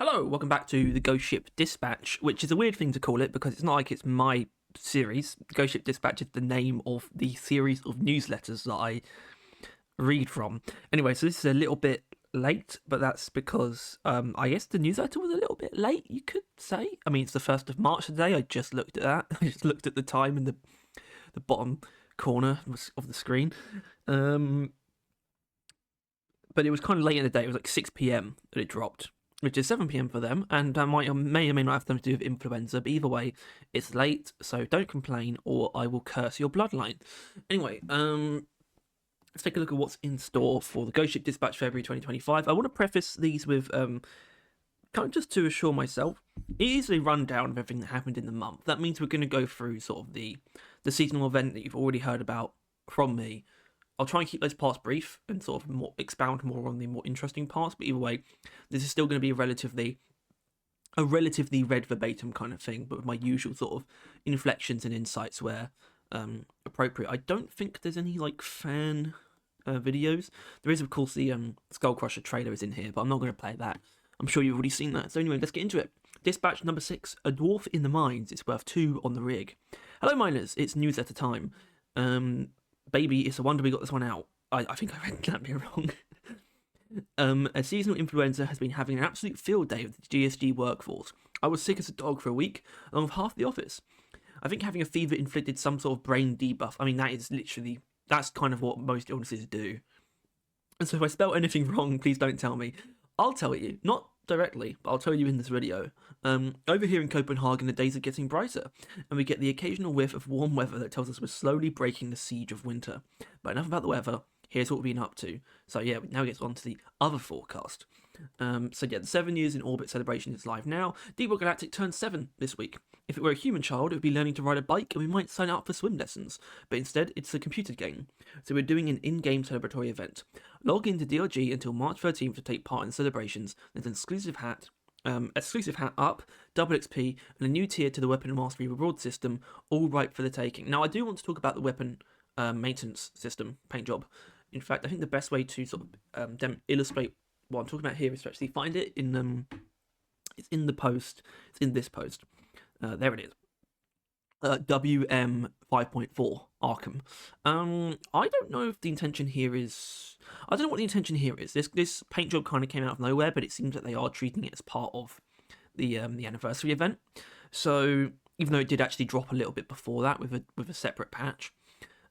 Hello, welcome back to the Ghost Ship Dispatch, which is a weird thing to call it because it's not like it's my series. Ghost Ship Dispatch is the name of the series of newsletters that I read from. Anyway, so this is a little bit late, but that's because I guess the newsletter was a little bit late, you could say. I mean, it's the 1st of March today. I just looked at that. I just looked at the time in the bottom corner of the screen. But it was kind of late in the day. It was like 6 p.m. that it dropped, which is 7 p.m. for them, and that may or may not have something to do with influenza, but either way, it's late, so don't complain or I will curse your bloodline. Anyway, let's take a look at what's in store for the Ghost Ship Dispatch February 2025. I want to preface these with, kind of just to assure myself, it is a rundown of everything that happened in the month. That means we're going to go through sort of the seasonal event that you've already heard about from me. I'll try and keep those parts brief and sort of expound more on the more interesting parts, but either way, this is still going to be a relatively read verbatim kind of thing, but with my usual sort of inflections and insights where appropriate. I don't think there's any like fan videos. There is, of course, the Skullcrusher trailer is in here, but I'm not going to play that. I'm sure you've already seen that. So anyway, let's get into it. Dispatch number 6, a dwarf in the mines. It's worth 2 on the rig. Hello, miners. It's newsletter time. Baby, it's a wonder we got this one out. I think I read that bit wrong. A seasonal influenza has been having an absolute field day with the GSG workforce. I was sick as a dog for a week, along with half the office. I think having a fever inflicted some sort of brain debuff. I mean, that's kind of what most illnesses do. And so if I spell anything wrong, please don't tell me. I'll tell you, not directly, but I'll tell you in this video. Over here in Copenhagen, the days are getting brighter, and we get the occasional whiff of warm weather that tells us we're slowly breaking the siege of winter. But enough about the weather, here's what we've been up to. So yeah, now gets on to the other forecast. So yeah, the 7 years in orbit celebration is live now. Deep Rock Galactic turns 7 this week. If it were a human child, it would be learning to ride a bike, and we might sign up for swim lessons. But instead, it's a computer game. So we're doing an in-game celebratory event. Log into DRG until March 13th to take part in the celebrations. There's an exclusive hat up, double XP, and a new tier to the weapon mastery reward system, all ripe for the taking. Now, I do want to talk about the weapon maintenance system, paint job. In fact, I think the best way to sort of illustrate what I'm talking about here is to actually find it in it's in the post. It's in this post. There it is. WM 5.4 Arkham. I don't know if the intention here is. I don't know what the intention here is. This paint job kind of came out of nowhere, but it seems that they are treating it as part of the anniversary event. So even though it did actually drop a little bit before that with a separate patch.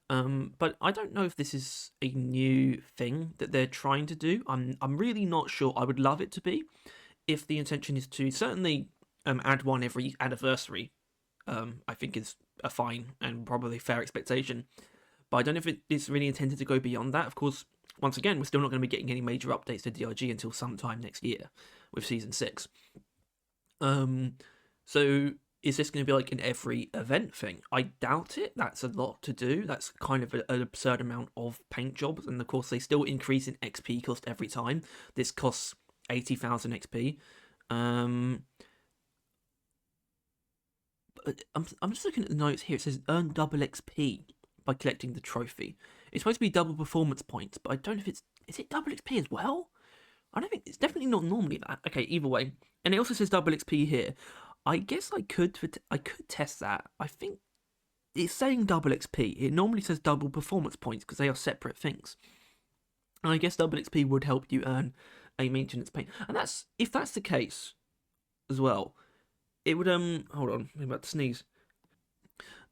But I don't know if this is a new thing that they're trying to do. I'm really not sure. I would love it to be, if the intention is to certainly add one every anniversary. I think is a fine and probably fair expectation. But I don't know if it is really intended to go beyond that. Of course, once again, we're still not going to be getting any major updates to DRG until sometime next year with Season 6. So is this going to be like an every event thing? I doubt it. That's a lot to do. That's kind of an absurd amount of paint jobs. And of course, they still increase in XP cost every time. This costs 80,000 XP. I'm just looking at the notes here. It says earn double XP by collecting the trophy. It's supposed to be double performance points, but I don't know if is it double XP as well? I don't think it's definitely not normally that. Okay, either way. And it also says double XP here. I guess I could test that. I think it's saying double XP. It normally says double performance points because they are separate things. And I guess double XP would help you earn a maintenance paint. And if that's the case as well, it would hold on, I'm about to sneeze.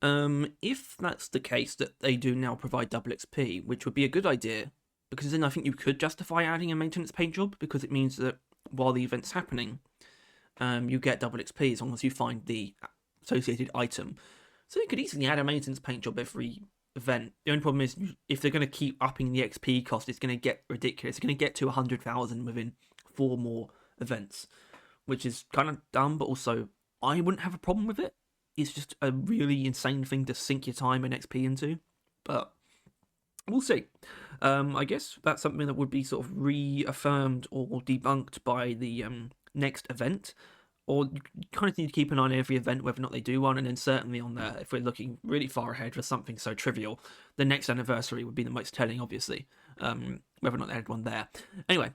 If that's the case that they do now provide double XP, which would be a good idea, because then I think you could justify adding a maintenance paint job, because it means that while the event's happening, you get double XP as long as you find the associated item. So you could easily add a maintenance paint job every event. The only problem is if they're going to keep upping the XP cost, it's going to get ridiculous. It's going to get to 100,000 within 4 more events, which is kind of dumb, but also I wouldn't have a problem with it. It's just a really insane thing to sink your time and XP into, but we'll see. I guess that's something that would be sort of reaffirmed or debunked by the next event, or you kind of need to keep an eye on every event, whether or not they do one, and then certainly on there, if we're looking really far ahead for something so trivial, the next anniversary would be the most telling, obviously, whether or not they had one there. Anyway,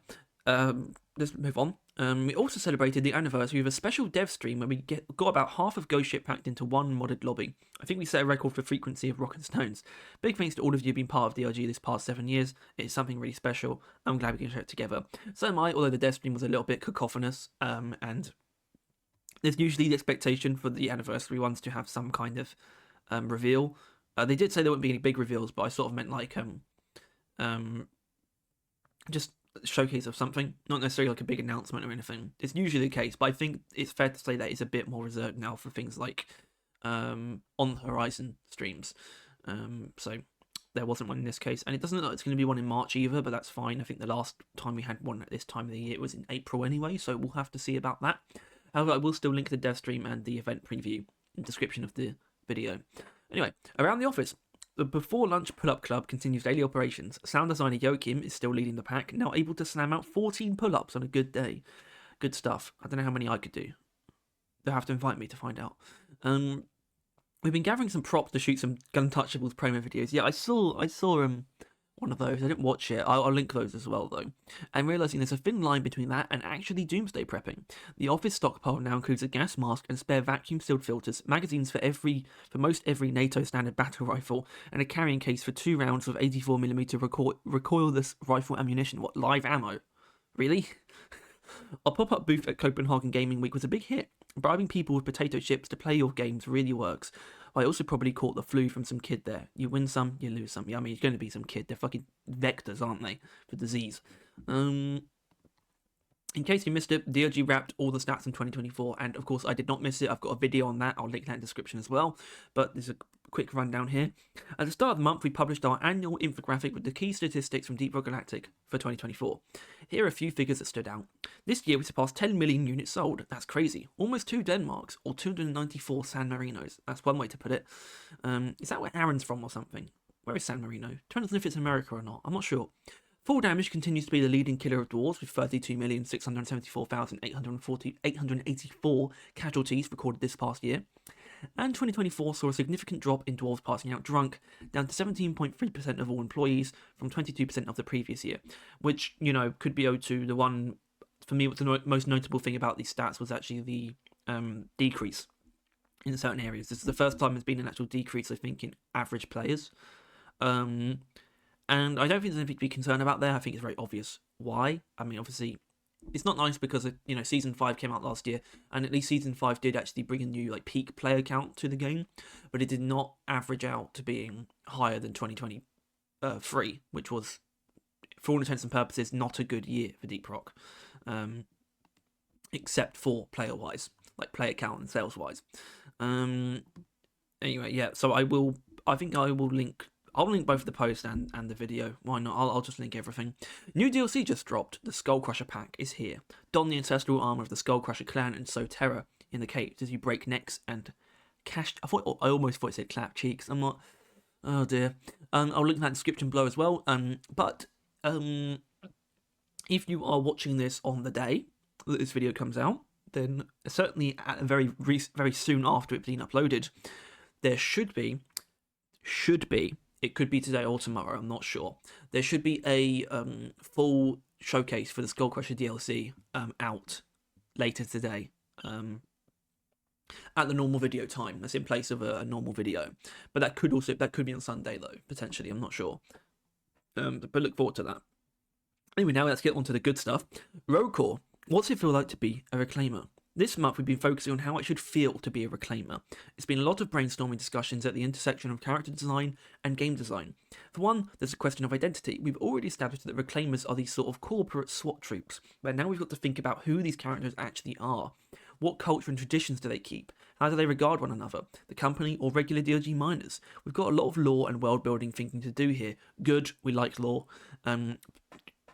let's move on. We also celebrated the anniversary with a special dev stream where we got about half of Ghost Ship packed into one modded lobby. I think we set a record for frequency of Rock and Stones. Big thanks to all of you being part of DRG this past 7 years. It's something really special. I'm glad we can share it together. So am I, although the dev stream was a little bit cacophonous, and there's usually the expectation for the anniversary ones to have some kind of reveal. They did say there wouldn't be any big reveals, but I sort of meant like just showcase of something, not necessarily like a big announcement or anything. It's usually the case, but I think it's fair to say that it's a bit more reserved now for things like on the horizon streams. So there wasn't one in this case, and it doesn't look like it's going to be one in March either, but that's fine. I think the last time we had one at this time of the year was in April anyway, so we'll have to see about that. However, I will still link the dev stream and the event preview in the description of the video. Anyway, around the office, the Before Lunch Pull-Up Club continues daily operations. Sound designer Joachim is still leading the pack, now able to slam out 14 pull-ups on a good day. Good stuff. I don't know how many I could do. They'll have to invite me to find out. We've been gathering some props to shoot some Guntouchables promo videos. Yeah, I saw one of those. I didn't watch it. I'll link those as well, though. And realising there's a thin line between that and actually doomsday prepping. The office stockpile now includes a gas mask and spare vacuum-sealed filters, magazines for most every NATO standard battle rifle, and a carrying case for 2 rounds of 84mm recoilless rifle ammunition. What, live ammo? Really? Our pop-up booth at Copenhagen Gaming Week was a big hit. Bribing people with potato chips to play your games really works. I also probably caught the flu from some kid there. You win some, you lose some. Yeah, I mean, it's going to be some kid. They're fucking vectors, aren't they, for disease? In case you missed it, DLG wrapped all the stats in 2024, and of course I did not miss it. I've got a video on that. I'll link that in the description as well, but there's a quick rundown here. At the start of the month, we published our annual infographic with the key statistics from Deep Rock Galactic for 2024. Here are a few figures that stood out. This year we surpassed 10 million units sold. That's crazy. Almost 2 Denmarks, or 294 San Marinos. That's one way to put it. Is that where Aaron's from or something? Where is San Marino? Depends on if it's America or not. I'm not sure. Full Damage continues to be the leading killer of dwarves with 32,674,884 casualties recorded this past year. And 2024 saw a significant drop in dwarves passing out drunk, down to 17.3% of all employees from 22% of the previous year, which, you know, could be owed to the one, for me, what's the most notable thing about these stats was actually the decrease in certain areas. This is the first time there's been an actual decrease, I think, in average players. And I don't think there's anything to be concerned about there. I think it's very obvious why. I mean, obviously, it's not nice because, you know, Season 5 came out last year, and at least Season 5 did actually bring a new, like, peak player count to the game, but it did not average out to being higher than 2023, which was, for all intents and purposes, not a good year for Deep Rock, except for player-wise, like player count and sales-wise. Anyway, yeah, so I think I will link... I'll link both the post and the video. Why not? I'll just link everything. New DLC just dropped. The Skullcrusher pack is here. Don the ancestral armor of the Skullcrusher clan and sow terror in the caves as you break necks and cash... I almost thought it said clap cheeks. I'm not... Oh dear. I'll link that in the description below as well. But if you are watching this on the day that this video comes out, then certainly at very soon after it's been uploaded, there should be... It could be today or tomorrow, I'm not sure. There should be a full showcase for the Skullcrusher DLC out later today at the normal video time. That's in place of a normal video. But that could be on Sunday, though, potentially. I'm not sure. But look forward to that. Anyway, now let's get on to the good stuff. Road Core. What's it feel like to be a Reclaimer? This month we've been focusing on how it should feel to be a Reclaimer. It's been a lot of brainstorming discussions at the intersection of character design and game design. For one, there's a question of identity. We've already established that Reclaimers are these sort of corporate SWAT troops, but now we've got to think about who these characters actually are. What culture and traditions do they keep? How do they regard one another? The company or regular DLG miners? We've got a lot of lore and world building thinking to do here. Good, we like lore.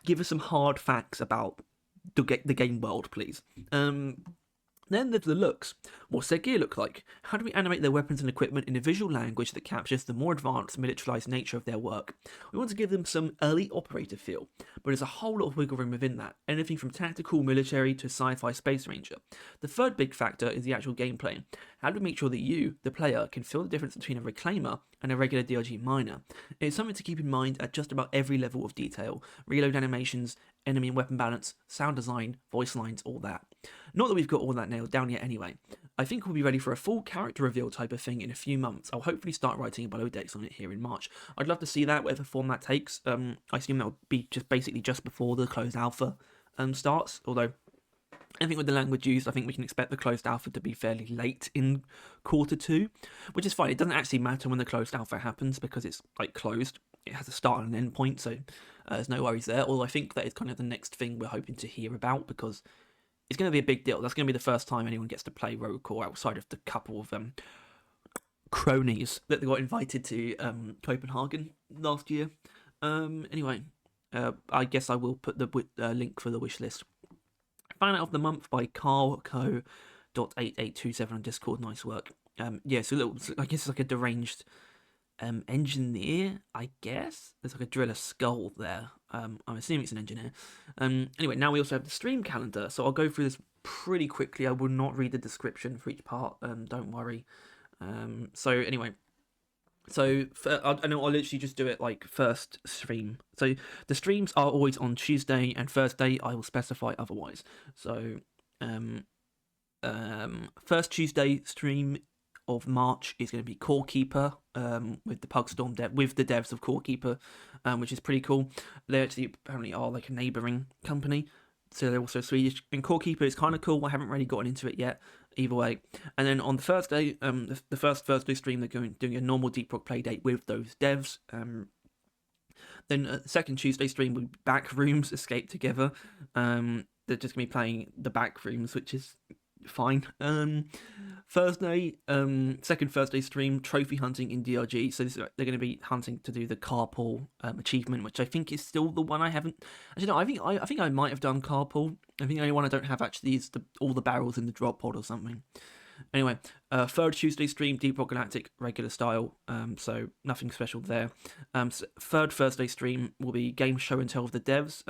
Give us some hard facts about the game world, please. Then there's the looks. What's their gear look like? How do we animate their weapons and equipment in a visual language that captures the more advanced, militarized nature of their work? We want to give them some elite operator feel, but there's a whole lot of wiggle room within that, anything from tactical, military to sci-fi space ranger. The third big factor is the actual gameplay. How do we make sure that you, the player, can feel the difference between a Reclaimer and a regular DLG miner? It's something to keep in mind at just about every level of detail. Reload animations, enemy and weapon balance, sound design, voice lines, all that. Not that we've got all that nailed down yet anyway. I think we'll be ready for a full character reveal type of thing in a few months. I'll hopefully start writing a below decks on it here in March. I'd love to see that, whatever form that takes. I assume that will be basically just before the closed alpha starts, although I think with the language used, I think we can expect the closed alpha to be fairly late in Q2, which is fine. It doesn't actually matter when the closed alpha happens because it's like closed. It has a start and an end point, so there's no worries there. Although I think that is kind of the next thing we're hoping to hear about because it's going to be a big deal. That's going to be the first time anyone gets to play Rogue Core outside of the couple of cronies that they got invited to Copenhagen last year. Anyway, I guess I will put the link for the wish list. Fan Out of the Month by Carlco.8827 on Discord. Nice work. Yeah, so I guess it's like a deranged engineer, I guess. There's like a driller skull there. I'm assuming it's an engineer. Anyway, now we also have the stream calendar, so I'll go through this pretty quickly. I will not read the description for each part, don't worry. So anyway, so I know I'll literally just do it like first stream. So the streams are always on Tuesday and Thursday. I will specify otherwise. So first Tuesday stream of March is going to be Core Keeper with the Pugstorm with the devs of Core Keeper, which is pretty cool. They actually apparently are like a neighbouring company, so they're also Swedish. And Core Keeper is kind of cool. I haven't really gotten into it yet. Either way, and then on the Thursday, the first Thursday stream, they're doing a normal Deep Rock play date with those devs. Then the second Tuesday stream will be Backrooms Escape Together. They're just gonna be playing the Backrooms, which is fine. Thursday, second Thursday stream, Trophy Hunting in DRG. So they're going to be hunting to do the Carpool achievement, which I think is still the one I haven't. Actually, no, I think I might have done Carpool. I think the only one I don't have actually is all the barrels in the drop pod or something. Anyway, third Tuesday stream, Deep Rock Galactic regular style. So nothing special there. Third Thursday stream will be Game Show and Tell of the devs.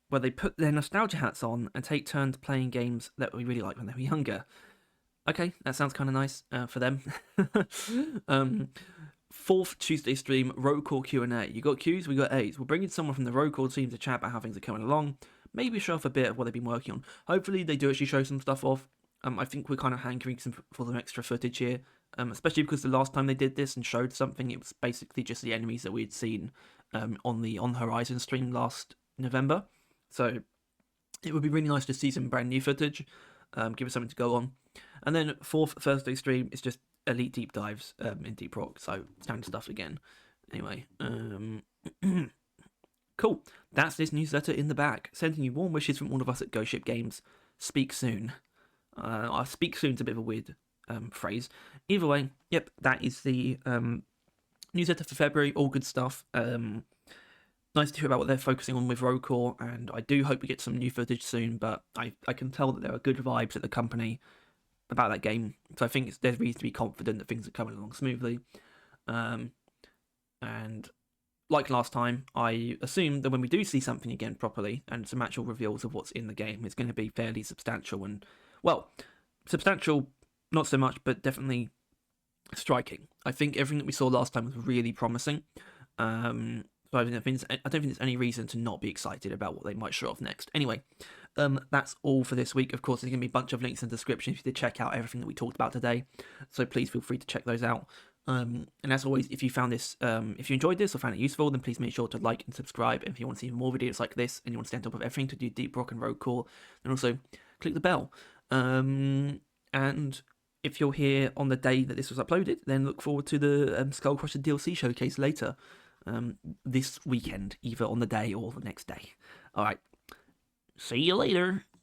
Where they put their nostalgia hats on and take turns playing games that we really liked when they were younger. Okay, that sounds kind of nice for them. Fourth Tuesday stream, Rogue Core Q&A. You got Qs, we got As. We'll bring in someone from the Rogue Core team to chat about how things are coming along. Maybe show off a bit of what they've been working on. Hopefully they do actually show some stuff off. I think we're kind of hankering for some extra footage here. Especially because the last time they did this and showed something, it was basically just the enemies that we had seen on the Horizon stream last November. So it would be really nice to see some brand new footage, give us something to go on. And then fourth Thursday stream is just elite deep dives in Deep Rock, so standard stuff again. Anyway, cool. That's this newsletter in the back. Sending you warm wishes from all of us at Ghost Ship Games. Speak soon. Speak soon's a bit of a weird phrase. Either way, yep, that is the newsletter for February. All good stuff. Nice to hear about what they're focusing on with Rogue Core, and I do hope we get some new footage soon, but I can tell that there are good vibes at the company about that game, so I think there's reason to be confident that things are coming along smoothly. And like last time, I assume that when we do see something again properly, and some actual reveals of what's in the game, it's going to be fairly substantial, and, well, substantial, not so much, but definitely striking. I think everything that we saw last time was really promising. So I don't think there's any reason to not be excited about what they might show off next. Anyway, that's all for this week. Of course, there's going to be a bunch of links in the description if you to check out everything that we talked about today. So please feel free to check those out. And as always, if you found this, if you enjoyed this or found it useful, then please make sure to like and subscribe. And if you want to see more videos like this and you want to stay on top of everything to do Deep Rock and Rogue Core, then also click the bell. And if you're here on the day that this was uploaded, then look forward to the Skullcrusher DLC showcase later. This weekend, either on the day or the next day. Alright, see you later.